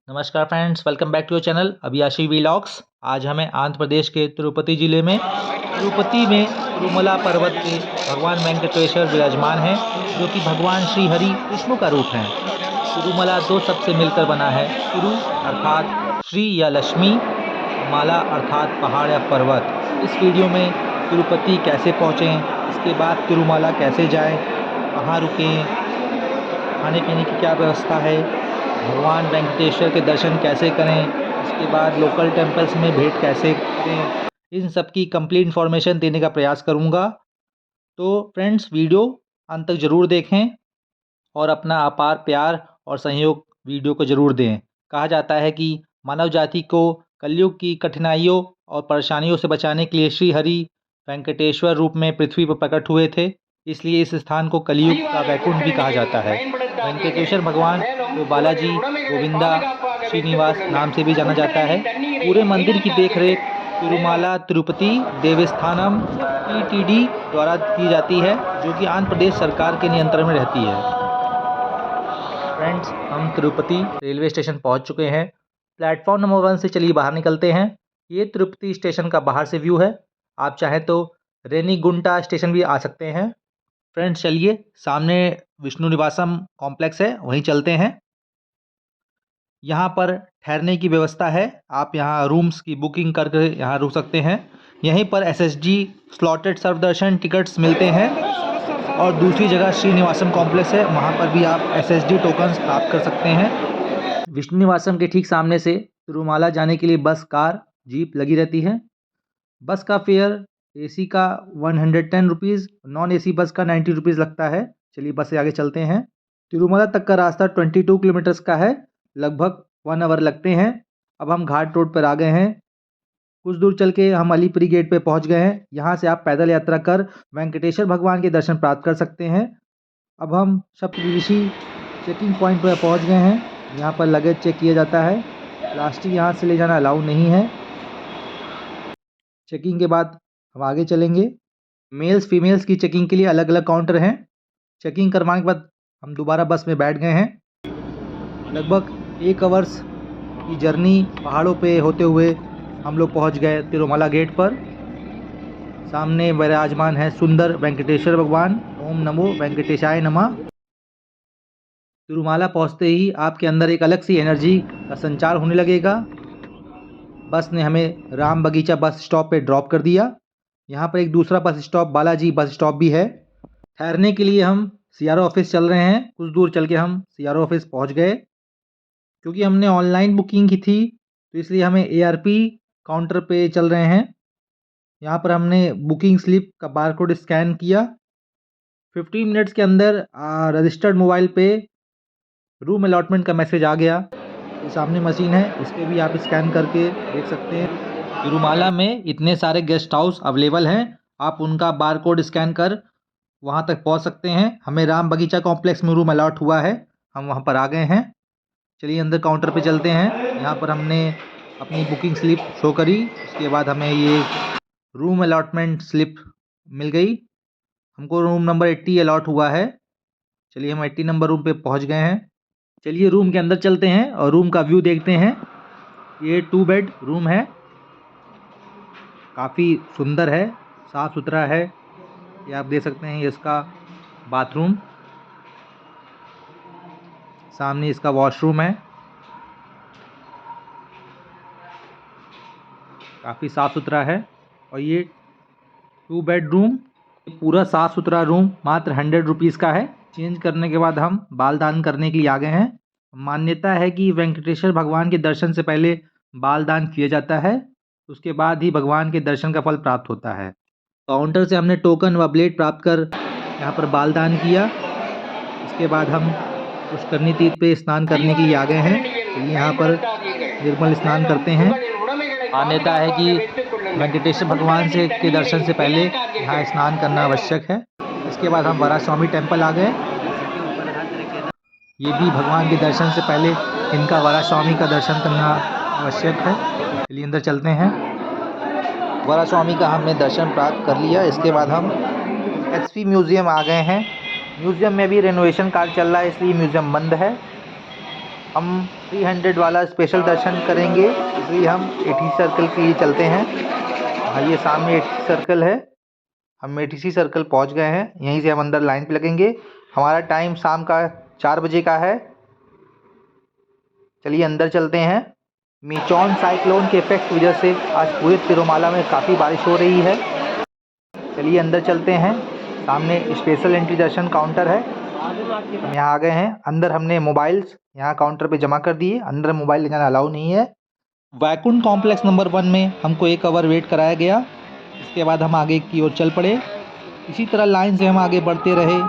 नमस्कार friends, welcome back to your channel Abhiyashi vlogs. आज हमें आंध्र प्रदेश के तिरुपति जिले में तिरुपति में तिरुमला पर्वत पे भगवान वेंकटेश्वर विराजमान हैं, जो कि भगवान श्री हरि विष्णु का रूप हैं। तिरुमला दो शब्द से मिलकर बना है, तिरु अर्थात श्री या लक्ष्मी, माला अर्थात पहाड़ या पर्वत। इस वीडियो में तिरुपति कैसे पहुँचें, इसके बाद तिरुमला कैसे जाएँ, कहाँ रुकें, खाने पीने की क्या व्यवस्था है, भगवान वेंकटेश्वर के दर्शन कैसे करें, इसके बाद लोकल टेम्पल्स में भेंट कैसे करें, इन सब की कंप्लीट इन्फॉर्मेशन देने का प्रयास करूंगा। तो फ्रेंड्स, वीडियो अंत तक ज़रूर देखें और अपना अपार प्यार और सहयोग वीडियो को ज़रूर दें। कहा जाता है कि मानव जाति को कलयुग की कठिनाइयों और परेशानियों से बचाने के लिए श्री हरि वेंकटेश्वर रूप में पृथ्वी पर प्रकट हुए थे, इसलिए इस स्थान को कलयुग का वैकुंठ भी कहा जाता है। वेंकटेश्वर भगवान को बालाजी, गोविंदा, श्रीनिवास नाम से भी जाना जाता है। पूरे मंदिर की देखरेख तिरुमाला तिरुपति देवस्थानम (PTD) द्वारा की जाती है, जो कि आंध्र प्रदेश सरकार के नियंत्रण में रहती है। फ्रेंड्स, हम तिरुपति रेलवे स्टेशन पहुंच चुके हैं। प्लेटफॉर्म नंबर 1 से चलिए बाहर निकलते हैं। ये तिरुपति स्टेशन का बाहर से व्यू है। आप चाहें तो रेनीगुंटा स्टेशन भी आ सकते हैं। फ्रेंड्स, चलिए, सामने विष्णु निवासम कॉम्प्लेक्स है, वहीं चलते हैं। यहाँ पर ठहरने की व्यवस्था है। आप यहाँ रूम्स की बुकिंग करके यहाँ रुक सकते हैं। यहीं पर SSG स्लॉटेड सर्वदर्शन टिकट्स मिलते हैं। और दूसरी जगह श्रीनिवासम कॉम्प्लेक्स है, वहाँ पर भी आप SSD टोकन्स प्राप्त कर सकते हैं। विष्णु निवासम के ठीक सामने से तिरुमाला जाने के लिए बस, कार, जीप लगी रहती है। बस का फेयर AC का 110 रुपीज़, नॉन AC बस का 90 रुपीज़ लगता है। चलिए, बस से आगे चलते हैं। तिरुमला तक का रास्ता 22 किलोमीटर्स का है, लगभग 1 आवर लगते हैं। अब हम घाट रोड पर आ गए हैं। कुछ दूर चल के हम अलीपुरी गेट पे पहुंच गए हैं। यहाँ से आप पैदल यात्रा कर वेंकटेश्वर भगवान के दर्शन प्राप्त कर सकते हैं। अब हम सप्तऋषि चेकिंग पॉइंट पर पहुँच गए हैं। यहाँ पर लगेज चेक किया जाता है। प्लास्टिक यहाँ से ले जाना अलाउ नहीं है। चेकिंग के बाद हम आगे चलेंगे। मेल्स फीमेल्स की चेकिंग के लिए अलग अलग काउंटर हैं। चेकिंग करवाने के बाद हम दोबारा बस में बैठ गए हैं। लगभग 1 आवर्स की जर्नी पहाड़ों पे होते हुए हम लोग पहुंच गए तिरुमला गेट पर। सामने विराजमान है सुंदर वेंकटेश्वर भगवान। ओम नमो वेंकटेशाय नमः। तिरुमला पहुंचते ही आपके अंदर एक अलग सी एनर्जी का संचार होने लगेगा। बस ने हमें राम बगीचा बस स्टॉप पे ड्रॉप कर दिया। यहाँ पर एक दूसरा bus stop Balaji bus stop भी है। ठहरने के लिए हम CRO ऑफिस चल रहे हैं। कुछ दूर चल के हम CRO ऑफिस पहुँच गए। क्योंकि हमने ऑनलाइन बुकिंग की थी, तो इसलिए हमें ARP काउंटर पे चल रहे हैं। यहाँ पर हमने बुकिंग स्लिप का बारकोड स्कैन किया। 15 मिनट्स के अंदर रजिस्टर्ड मोबाइल पे रूम अलॉटमेंट का मैसेज आ गया। ये सामने मशीन है, इस पर भी आप स्कैन करके देख सकते हैं। तिरुमाला में इतने सारे गेस्ट हाउस अवेलेबल हैं, आप उनका बारकोड स्कैन कर वहाँ तक पहुँच सकते हैं। हमें राम बगीचा कॉम्प्लेक्स में रूम अलॉट हुआ है, हम वहाँ पर आ गए हैं। चलिए, अंदर काउंटर पे चलते हैं। यहाँ पर हमने अपनी बुकिंग स्लिप शो करी। उसके बाद हमें ये रूम अलॉटमेंट स्लिप मिल गई। हमको रूम नंबर 80 अलॉट हुआ है। चलिए, हम 80 नंबर रूम पे पहुँच गए हैं। चलिए, रूम के अंदर चलते हैं और रूम का व्यू देखते हैं। ये 2 बेड रूम है, काफ़ी सुंदर है, साफ़ सुथरा है। ये आप देख सकते हैं, ये इसका बाथरूम, सामने इसका वॉशरूम है। काफ़ी साफ़ सुथरा है। और ये 2 बेडरूम, पूरा साफ़ सुथरा रूम मात्र 100 रुपीज़ का है। चेंज करने के बाद हम बाल दान करने के लिए आ गए हैं। मान्यता है कि वेंकटेश्वर भगवान के दर्शन से पहले बाल दान किया जाता है, उसके बाद ही भगवान के दर्शन का फल प्राप्त होता है। काउंटर से हमने टोकन व ब्लेड प्राप्त कर यहाँ पर बाल दान किया। इसके बाद हम पुष्करनी तीर्थ पे स्नान करने के लिए आ गए हैं। चलिए, यहाँ पर निर्मल स्नान करते हैं। मान्यता है कि वेंकटेश्वर भगवान से के दर्शन से पहले यहाँ स्नान करना आवश्यक है। इसके बाद हम वरास्वामी टेम्पल आ गए। ये भी भगवान के दर्शन से पहले इनका वरास्वामी का दर्शन करना आवश्यक है। चलिए, अंदर चलते हैं। वरास्वामी का हमने दर्शन प्राप्त कर लिया। इसके बाद हम HP म्यूज़ियम आ गए हैं। म्यूज़ियम में भी रेनोवेशन कार्य चल रहा है, इसलिए म्यूज़ियम बंद है। हम 300 वाला स्पेशल दर्शन करेंगे, इसलिए हम 80 सर्कल के लिए चलते हैं। हाँ, ये सामने 80 सर्कल है। हम 80 सर्कल पहुंच गए हैं। यहीं से हम अंदर लाइन पे लगेंगे। हमारा टाइम शाम का 4 बजे का है। चलिए अंदर चलते हैं। मीचॉन साइक्लोन के इफेक्ट की वजह से आज पूरे तिरुमाला में काफ़ी बारिश हो रही है। चलिए अंदर चलते हैं। सामने स्पेशल एंट्री दर्शन काउंटर है। हम यहाँ आ गए हैं। अंदर हमने मोबाइल्स यहाँ काउंटर पे जमा कर दिए। अंदर मोबाइल ले जाना अलाउ नहीं है। वैकुंठ कॉम्प्लेक्स नंबर 1 में हमको 1 आवर वेट कराया गया। इसके बाद हम आगे की ओर चल पड़े। इसी तरह लाइन से हम आगे बढ़ते रहे।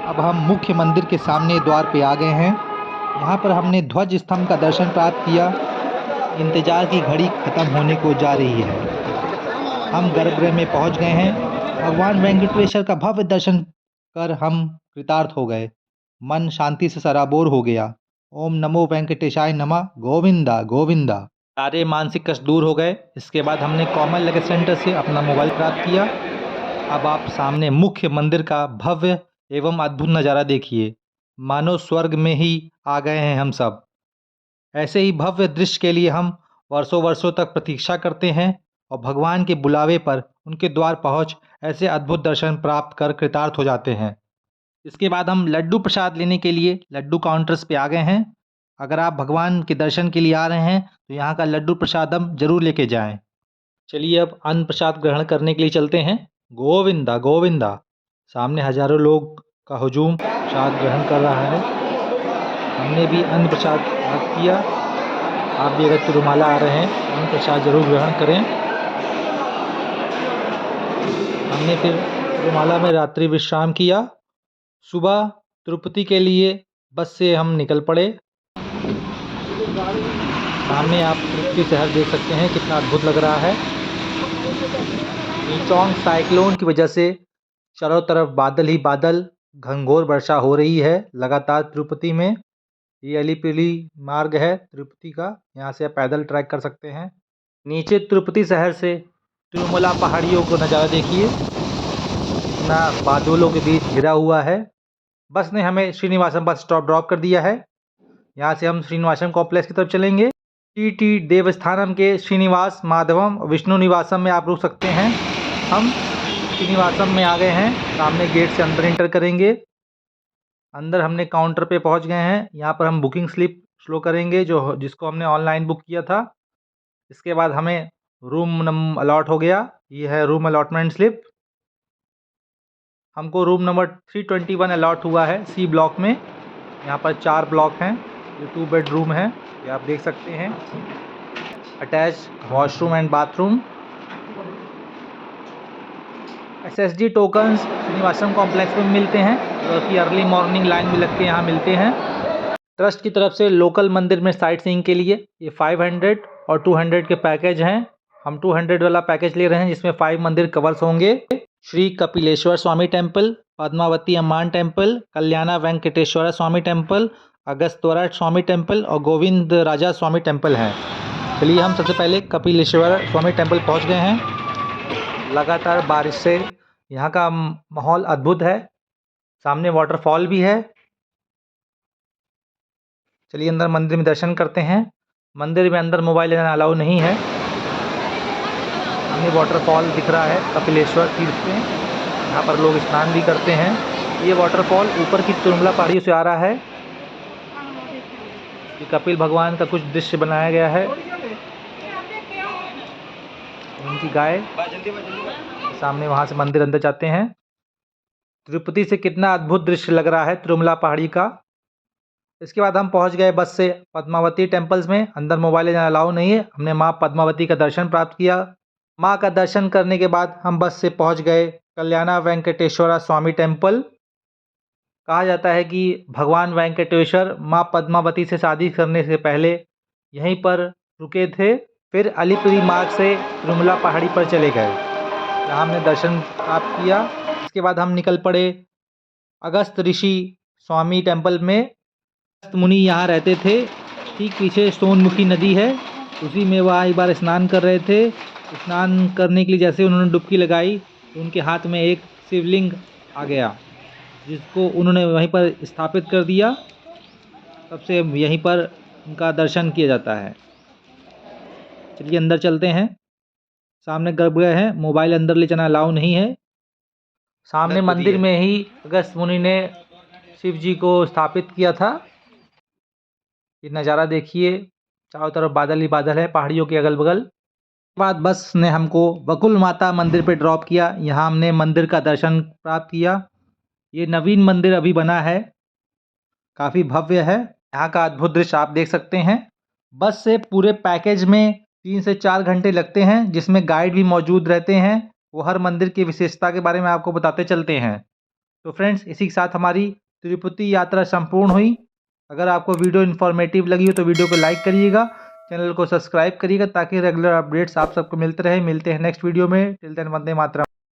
अब हम मुख्य मंदिर के सामने द्वार पे आ गए हैं। यहाँ पर हमने ध्वज स्तंभ का दर्शन प्राप्त किया। इंतजार की घड़ी खत्म होने को जा रही है। हम गर्भगृह में पहुँच गए हैं। भगवान वेंकटेश्वर का भव्य दर्शन कर हम कृतार्थ हो गए। मन शांति से सराबोर हो गया। ओम नमो वेंकटेशाय नमः। गोविंदा गोविंदा। सारे मानसिक कष्ट दूर हो गए। इसके बाद हमने कॉमन लगेज सेंटर से अपना मोबाइल प्राप्त किया। अब आप सामने मुख्य मंदिर का भव्य एवं अद्भुत नज़ारा देखिए। मानो स्वर्ग में ही आ गए हैं हम सब। ऐसे ही भव्य दृश्य के लिए हम वर्षों वर्षों तक प्रतीक्षा करते हैं और भगवान के बुलावे पर उनके द्वार पहुंच ऐसे अद्भुत दर्शन प्राप्त कर कृतार्थ हो जाते हैं। इसके बाद हम लड्डू प्रसाद लेने के लिए लड्डू काउंटर्स पे आ गए हैं। अगर आप भगवान के दर्शन के लिए आ रहे हैं तो यहाँ का लड्डू प्रसादम जरूर लेके जाएं। चलिए अब अन्न प्रसाद ग्रहण करने के लिए चलते हैं। गोविंदा गोविंदा। सामने हजारों लोग का हुजूम प्रसाद ग्रहण कर रहा है। हमने भी अन्न प्रसाद प्राप्त किया। आप भी अगर तिरुमाला आ रहे हैं तो अन्न प्रसाद जरूर ग्रहण करें। हमने फिर तिरुमाला में रात्रि विश्राम किया। सुबह तिरुपति के लिए बस से हम निकल पड़े। सामने आप तिरुपति शहर देख सकते हैं, कितना अद्भुत लग रहा है। मीचॉन्ग साइक्लोन की वजह से चारों तरफ बादल ही बादल, घनघोर वर्षा हो रही है लगातार तिरुपति में। ये अलीपिली मार्ग है तिरुपति का, यहाँ से आप पैदल ट्रैक कर सकते हैं। नीचे तिरुपति शहर से तिरुमला पहाड़ियों को नज़ारा देखिए, इतना बादलों के बीच घिरा हुआ है। बस ने हमें श्रीनिवासम बस स्टॉप ड्रॉप कर दिया है। यहाँ से हम श्रीनिवासम कॉम्प्लेक्स की तरफ चलेंगे। टी देवस्थानम के श्रीनिवास माधवम विष्णु निवासम में आप रुक सकते हैं। हम श्रीनिवासम में आ गए हैं। सामने गेट से अंदर एंटर करेंगे। अंदर हमने काउंटर पे पहुंच गए हैं। यहाँ पर हम बुकिंग स्लिप शो करेंगे जिसको हमने ऑनलाइन बुक किया था। इसके बाद हमें रूम अलॉट हो गया। ये है रूम अलॉटमेंट स्लिप। हमको रूम नंबर 321 अलॉट हुआ है सी ब्लॉक में। यहाँ पर 4 ब्लॉक हैं। ये 2 बेडरूम है, ये आप देख सकते हैं। Attach washroom and bathroom. SSD tokens Srinivasam complex में मिलते हैं, जो कि अर्ली मॉर्निंग लाइन में लग के यहाँ मिलते हैं। ट्रस्ट की तरफ से लोकल मंदिर में साइट सीइंग के लिए ये 500 और 200 के पैकेज हैं। हम 200 वाला पैकेज ले रहे हैं, जिसमें 5 मंदिर कवर्स होंगे। Shri Kapileswara Swamy temple, Padmavathi Amman temple, Kalyana Venkateswara Swamy temple, Agastheeswara Swamy temple और गोविंद राजा स्वामी टेम्पल हैं। चलिए हम सबसे पहले कपिलेश्वर स्वामी टेम्पल पहुंच गए हैं। लगातार बारिश से यहाँ का माहौल अद्भुत है। सामने वाटरफॉल भी है। चलिए अंदर मंदिर में दर्शन करते हैं। मंदिर में अंदर मोबाइल लेना अलाउ नहीं है। सामने वाटरफॉल दिख रहा है कपिलेश्वर तीर्थ पे। यहाँ पर लोग स्नान भी करते हैं। ये वाटरफॉल ऊपर की तिरुमला पहाड़ियों से आ रहा है। ये कपिल भगवान का कुछ दृश्य बनाया गया है। उनकी गाय सामने, वहाँ से मंदिर अंदर जाते हैं। तिरुपति से कितना अद्भुत दृश्य लग रहा है तिरुमला पहाड़ी का। इसके बाद हम पहुंच गए बस से पद्मावती टेम्पल्स में। अंदर मोबाइल ले जाना अलाउ नहीं है। हमने माँ पद्मावती का दर्शन प्राप्त किया। माँ का दर्शन करने के बाद हम बस से पहुंच गए कल्याणा वेंकटेश्वरा स्वामी टेम्पल। कहा जाता है कि भगवान वेंकटेश्वर माँ पद्मावती से शादी करने से पहले यहीं पर रुके थे, फिर अलीपुरी मार्ग से तिरुमला पहाड़ी पर चले गए, जहाँ हमने दर्शन प्राप्त किया। इसके बाद हम निकल पड़े अगस्त ऋषि स्वामी टेम्पल में। अगस्त मुनि यहाँ रहते थे। ठीक पीछे सोनमुखी नदी है, उसी में वह एक बार स्नान कर रहे थे। स्नान करने के लिए जैसे उन्होंने डुबकी लगाई तो उनके हाथ में एक शिवलिंग आ गया, जिसको उन्होंने वहीं पर स्थापित कर दिया। तब से यहीं पर उनका दर्शन किया जाता है। चलिए अंदर चलते हैं। सामने गर्भगृह है, मोबाइल अंदर ले जाना अलाउ नहीं है। सामने मंदिर में ही अगस्त्य मुनि ने शिव जी को स्थापित किया था। ये नज़ारा देखिए, चारों तरफ बादल ही बादल है पहाड़ियों के अगल बगल। बाद बस ने हमको बकुल माता मंदिर पे ड्रॉप किया। यहाँ हमने मंदिर का दर्शन प्राप्त किया। ये नवीन मंदिर अभी बना है, काफ़ी भव्य है। यहाँ का अद्भुत दृश्य आप देख सकते हैं। बस से पूरे पैकेज में 3 से 4 घंटे लगते हैं, जिसमें गाइड भी मौजूद रहते हैं। वो हर मंदिर की विशेषता के बारे में आपको बताते चलते हैं। तो फ्रेंड्स, इसी के साथ हमारी तिरुपति यात्रा संपूर्ण हुई। अगर आपको वीडियो इन्फॉर्मेटिव लगी हो तो वीडियो को लाइक करिएगा, चैनल को सब्सक्राइब करिएगा ताकि रेगुलर अपडेट्स आप सबको मिलते रहे। मिलते हैं नेक्स्ट वीडियो में। Till then Vande Mataram.